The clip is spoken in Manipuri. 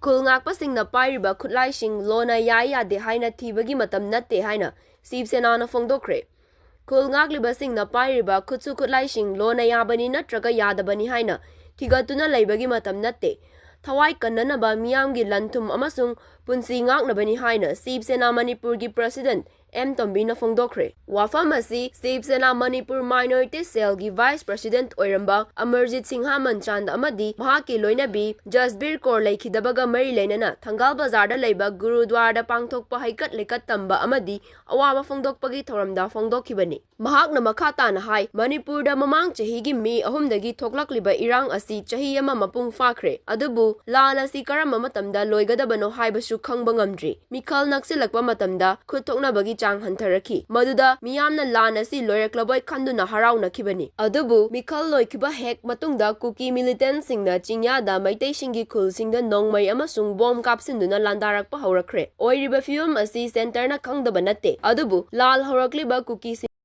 Khul Ngakpa singna Pairiba Khutlai sing lona Yade haina Thibagi Matam Natte haina Sena na fongdokre. Khul Ngakliba singna Pairiba Khutlai sing lona Yabani natraga Yadabani haina Thigatuna Laibagi Matam Natte. Thawai Kananaba Miyamgi Lantum Amasung Punsi Ngaknabani haina Sena Manipurgi President M. Tombina Fongdokre. Wafamasi Sena Manipur Minority Cell gi Vice President Oiramba Amarjit Singha Manchand Amadi Mahaki Loinabi Jasbir Kor Laikhidabaga Mari Lainana Thangal Bazarda Leiba Gurudwara Pangthokpa Haikat Lekat Tamba Amadi Awama Fongdokpagi Thoramda Fongdokhibani. Mahakna Makata na hai Manipurda Mamang Chahigi Mi Ahumdagi Thoklakliba Irang asi Chahi ama Mapung Fakre. Adubu Lala si Karama Matamda Loigadabano Haibasu Khangba ngamdri. Mikhal Naksilakpa Matamda Khutoknabagi Chang Hantaraki. Maduda Miyamna Lana si Loiraklaboi Kanduna Harauna Kibani. Adubu Mikhal Loikiba Hek Matungda Kuki Militant Singna Chinyada Maitei Shingi Khul Singda Nongmai Amasung Bomb Kapsinduna Landarakpa Haurakre. Oiriba Fium asi Center na Kangdaba Natte. Adubu Lal Haurakliba Kuki